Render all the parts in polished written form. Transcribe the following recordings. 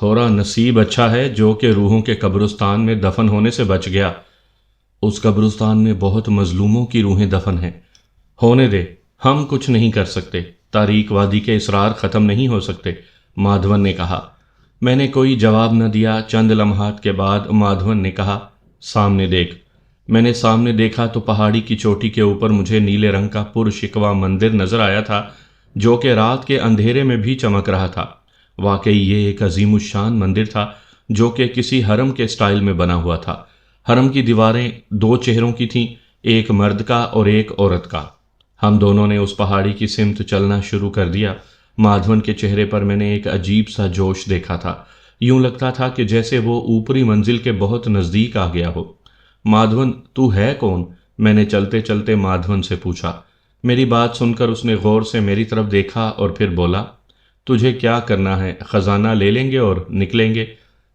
تھوڑا نصیب اچھا ہے جو کہ روحوں کے قبرستان میں دفن ہونے سے بچ گیا۔ اس قبرستان میں بہت مظلوموں کی روحیں دفن ہیں۔ ہونے دے، ہم کچھ نہیں کر سکتے، تاریک وادی کے اسرار ختم نہیں ہو سکتے، مادھون نے کہا۔ میں نے کوئی جواب نہ دیا۔ چند لمحات کے بعد مادھون نے کہا، سامنے دیکھ۔ میں نے سامنے دیکھا تو پہاڑی کی چوٹی کے اوپر مجھے نیلے رنگ کا پرشکوہ مندر نظر آیا تھا جو کہ رات کے اندھیرے میں بھی چمک رہا تھا۔ واقعی یہ ایک عظیم الشان مندر تھا جو کہ کسی حرم کے سٹائل میں بنا ہوا تھا۔ حرم کی دیواریں دو چہروں کی تھیں، ایک مرد کا اور ایک عورت کا۔ ہم دونوں نے اس پہاڑی کی سمت چلنا شروع کر دیا۔ مادھون کے چہرے پر میں نے ایک عجیب سا جوش دیکھا تھا، یوں لگتا تھا کہ جیسے وہ اوپری منزل کے بہت نزدیک آ گیا ہو۔ مادھون، تو ہے کون؟ میں نے چلتے چلتے مادھون سے پوچھا۔ میری بات سن کر اس نے غور سے میری طرف دیکھا اور پھر بولا، تجھے کیا کرنا ہے؟ خزانہ لے لیں گے اور نکلیں گے؟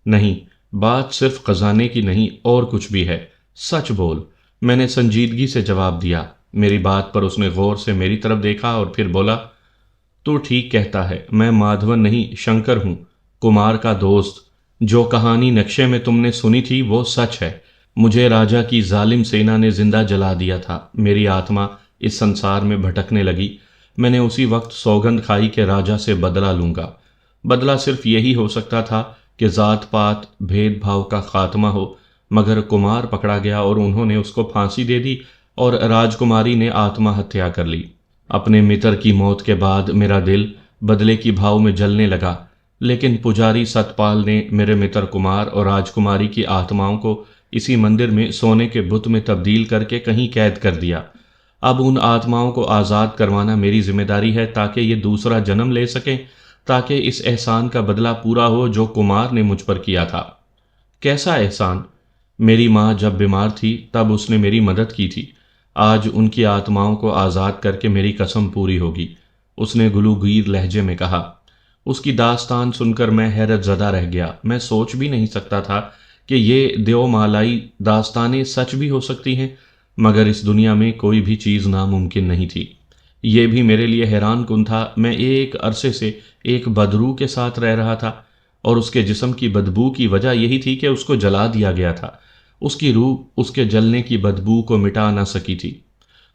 نہیں، بات صرف خزانے کی نہیں اور کچھ بھی ہے، سچ بول، میں نے سنجیدگی سے جواب دیا۔ میری بات پر اس نے غور سے میری طرف دیکھا اور پھر بولا، تو ٹھیک کہتا ہے، میں مادھون نہیں، شنکر ہوں، کمار کا دوست۔ جو کہانی نقشے میں تم نے سنی تھی وہ سچ ہے۔ مجھے راجا کی ظالم سینا نے زندہ جلا دیا تھا۔ میری آتما اس سنسار میں بھٹکنے لگی۔ میں نے اسی وقت سوگند کھائی کہ راجا سے بدلہ لوں گا۔ بدلہ صرف یہی ہو سکتا تھا کہ ذات پات بھید بھاؤ کا خاتمہ ہو، مگر کمار پکڑا گیا اور انہوں نے اس کو پھانسی دے دی اور راجکماری نے آتما ہتیا کر لی۔ اپنے متر کی موت کے بعد میرا دل بدلے کی بھاؤ میں جلنے لگا، لیکن پجاری ستپال نے میرے متر کمار اور راجکماری کی آتماؤں کو اسی مندر میں سونے کے بت میں تبدیل کر کے کہیں قید کر دیا۔ اب ان آتماؤں کو آزاد کروانا میری ذمہ داری ہے تاکہ یہ دوسرا جنم لے سکیں، تاکہ اس احسان کا بدلہ پورا ہو جو کمار نے مجھ پر کیا تھا۔ کیسا احسان؟ میری ماں جب بیمار تھی تب اس نے میری مدد کی تھی۔ آج ان کی آتماؤں کو آزاد کر کے میری قسم پوری ہوگی، اس نے گلوگیر لہجے میں کہا۔ اس کی داستان سن کر میں حیرت زدہ رہ گیا۔ میں سوچ بھی نہیں سکتا تھا کہ یہ دیو مالائی داستانیں سچ بھی ہو سکتی ہیں، مگر اس دنیا میں کوئی بھی چیز ناممکن نہیں تھی۔ یہ بھی میرے لیے حیران کن تھا۔ میں ایک عرصے سے ایک بدروح کے ساتھ رہ رہا تھا اور اس کے جسم کی بدبو کی وجہ یہی تھی کہ اس کو جلا دیا گیا تھا۔ اس کی روح اس کے جلنے کی بدبو کو مٹا نہ سکی تھی۔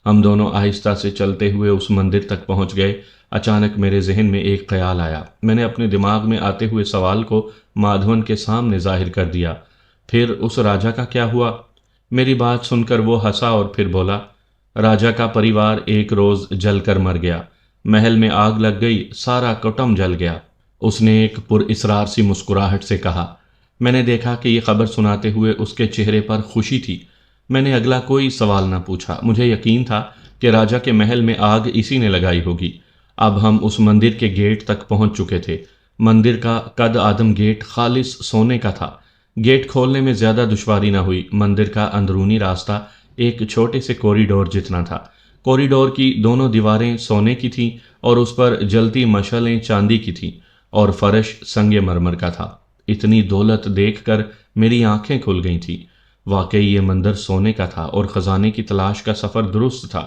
ہم دونوں آہستہ سے چلتے ہوئے اس مندر تک پہنچ گئے۔ اچانک میرے ذہن میں ایک خیال آیا۔ میں نے اپنے دماغ میں آتے ہوئے سوال کو مادھون کے سامنے ظاہر کر دیا، پھر اس راجا کا کیا ہوا؟ میری بات سن کر وہ ہنسا اور پھر بولا، راجا کا پریوار ایک روز جل کر مر گیا، محل میں آگ لگ گئی، سارا کٹم جل گیا۔ اس نے ایک پر اسرار سی مسکراہٹ سے کہا۔ میں نے دیکھا کہ یہ خبر سناتے ہوئے اس کے چہرے پر خوشی تھی۔ میں نے اگلا کوئی سوال نہ پوچھا۔ مجھے یقین تھا کہ راجا کے محل میں آگ اسی نے لگائی ہوگی۔ اب ہم اس مندر کے گیٹ تک پہنچ چکے تھے۔ مندر کا قد آدم گیٹ خالص سونے کا تھا۔ گیٹ کھولنے میں زیادہ دشواری نہ ہوئی۔ مندر کا اندرونی راستہ ایک چھوٹے سے کوریڈور جتنا تھا۔ کوریڈور کی دونوں دیواریں سونے کی تھیں اور اس پر جلتی مشعلیں چاندی کی تھیں اور فرش سنگ مرمر کا تھا۔ اتنی دولت دیکھ کر میری آنکھیں کھل گئی تھیں۔ واقعی یہ مندر سونے کا تھا اور خزانے کی تلاش کا سفر درست تھا۔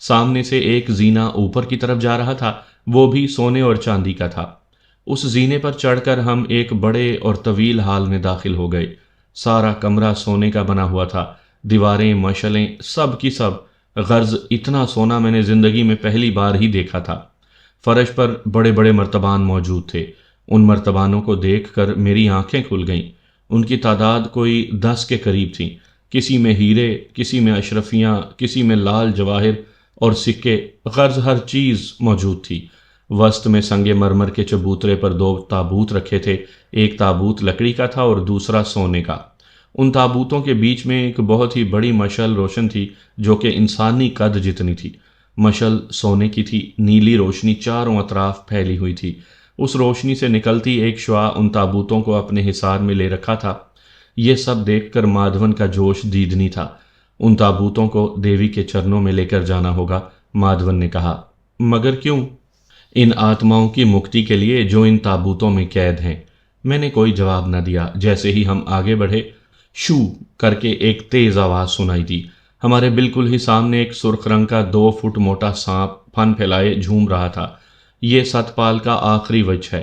سامنے سے ایک زینہ اوپر کی طرف جا رہا تھا، وہ بھی سونے اور چاندی کا تھا۔ اس زینے پر چڑھ کر ہم ایک بڑے اور طویل ہال میں داخل ہو گئے۔ سارا کمرہ سونے کا بنا ہوا تھا، دیواریں، مشعلیں، سب کی سب۔ غرض اتنا سونا میں نے زندگی میں پہلی بار ہی دیکھا تھا۔ فرش پر بڑے بڑے مرتبان موجود تھے۔ ان مرتبانوں کو دیکھ کر میری آنکھیں کھل گئیں۔ ان کی تعداد کوئی 10 کے قریب تھی۔ کسی میں ہیرے، کسی میں اشرفیاں، کسی میں لال جواہر اور سکے، غرض ہر چیز موجود تھی۔ وسط میں سنگ مرمر کے چبوترے پر 2 تابوت رکھے تھے، ایک تابوت لکڑی کا تھا اور دوسرا سونے کا۔ ان تابوتوں کے بیچ میں ایک بہت ہی بڑی مشعل روشن تھی جو کہ انسانی قد جتنی تھی۔ مشعل سونے کی تھی، نیلی روشنی چاروں اطراف پھیلی ہوئی تھی۔ اس روشنی سے نکلتی ایک شعاع ان تابوتوں کو اپنے حصار میں لے رکھا تھا۔ یہ سب دیکھ کر مادھون کا جوش دیدنی تھا۔ ان تابوتوں کو دیوی کے چرنوں میں لے کر جانا ہوگا، مادھون نے کہا۔ مگر کیوں؟ ان آتماؤں کی مکتی کے لیے جو ان تابوتوں میں قید ہیں۔ میں نے کوئی جواب نہ دیا۔ جیسے ہی ہم آگے بڑھے، شو کر کے ایک تیز آواز سنائی دی۔ ہمارے بالکل ہی سامنے ایک سرخ رنگ کا 2 فٹ موٹا سانپ پھن پھیلائے جھوم رہا تھا۔ یہ ستپال کا آخری وجہ ہے۔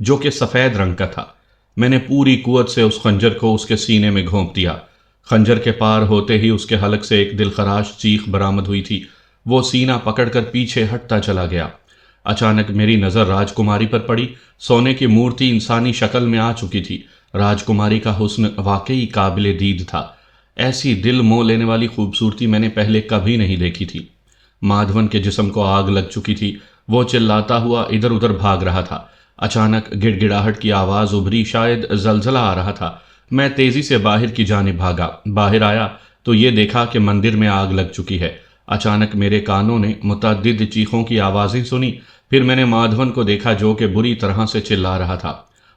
جو کہ سفید رنگ کا تھا۔ میں نے پوری قوت سے اس خنجر کو اس کے سینے میں گھونپ دیا۔ خنجر کے پار ہوتے ہی اس کے حلق سے ایک دلخراش چیخ برآمد ہوئی تھی۔ وہ سینہ پکڑ کر پیچھے ہٹتا چلا گیا۔ اچانک میری نظر راجکماری پر پڑی۔ سونے کی مورتی انسانی شکل میں آ چکی تھی۔ راجکماری کا حسن واقعی قابل دید تھا۔ ایسی دل موہ لینے والی خوبصورتی میں نے پہلے کبھی نہیں دیکھی تھی۔ مادھون کے جسم کو آگ لگ چکی تھی۔ وہ چلاتا ہوا ادھر ادھر بھاگ رہا تھا۔ اچانک گڑ گڑاہٹ کی آواز ابھری، شاید زلزلہ آ رہا تھا۔ میں تیزی سے باہر کی جانب بھاگا۔ باہر آیا تو یہ دیکھا کہ مندر میں آگ لگ چکی ہے۔ اچانک میرے کانوں نے متعدد چیخوں کی آوازیں سنی۔ پھر میں نے مادھون کو دیکھا جو کہ بری طرح سے چلا رہا تھا۔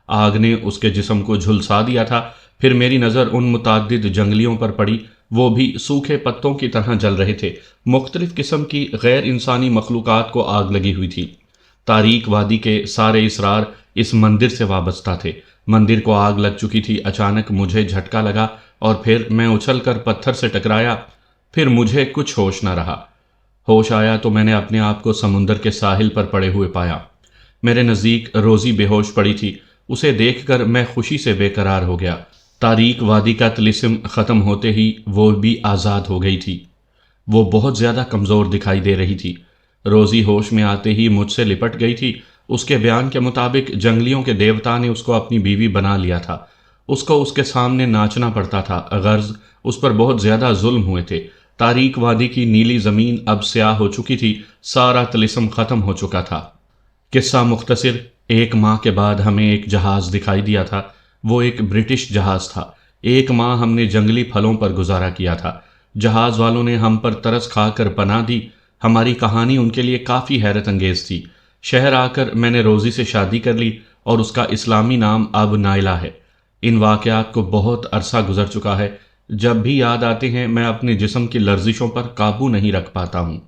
آگ نے اس کے جسم کو جھلسا دیا تھا۔ پھر میری نظر ان متعدد جنگلیوں پر پڑی۔ وہ بھی سوکھے پتوں کی طرح جل رہے تھے۔ مختلف قسم کی غیر انسانی مخلوقات کو آگ لگی ہوئی تھی۔ تاریک وادی کے سارے اسرار اس مندر سے وابستہ تھے۔ مندر کو آگ لگ چکی تھی۔ اچانک مجھے جھٹکا لگا اور پھر میں اچھل کر پتھر سے ٹکرایا۔ پھر مجھے کچھ ہوش نہ رہا۔ ہوش آیا تو میں نے اپنے آپ کو سمندر کے ساحل پر پڑے ہوئے پایا۔ میرے نزدیک روزی بے ہوش پڑی تھی۔ اسے دیکھ کر میں خوشی سے بے قرار ہو گیا۔ تاریک وادی کا طلسم ختم ہوتے ہی وہ بھی آزاد ہو گئی تھی۔ وہ بہت زیادہ کمزور دکھائی دے رہی تھی۔ روزی ہوش میں آتے ہی مجھ سے لپٹ گئی تھی۔ اس کے بیان کے مطابق جنگلیوں کے دیوتا نے اس کو اپنی بیوی بنا لیا تھا۔ اس کو اس کے سامنے ناچنا پڑتا تھا، غرض اس پر بہت زیادہ ظلم ہوئے تھے۔ تاریک وادی کی نیلی زمین اب سیاہ ہو چکی تھی۔ سارا طلسم ختم ہو چکا تھا۔ قصہ مختصر، 1 ماہ کے بعد ہمیں ایک جہاز دکھائی دیا تھا۔ وہ ایک برٹش جہاز تھا۔ 1 ماہ ہم نے جنگلی پھلوں پر گزارا کیا تھا۔ جہاز والوں نے ہم پر ترس کھا کر پناہ دی۔ ہماری کہانی ان کے لیے کافی حیرت انگیز تھی۔ شہر آ کر میں نے روزی سے شادی کر لی اور اس کا اسلامی نام اب نائلہ ہے۔ ان واقعات کو بہت عرصہ گزر چکا ہے۔ جب بھی یاد آتے ہیں میں اپنے جسم کی لرزشوں پر قابو نہیں رکھ پاتا ہوں۔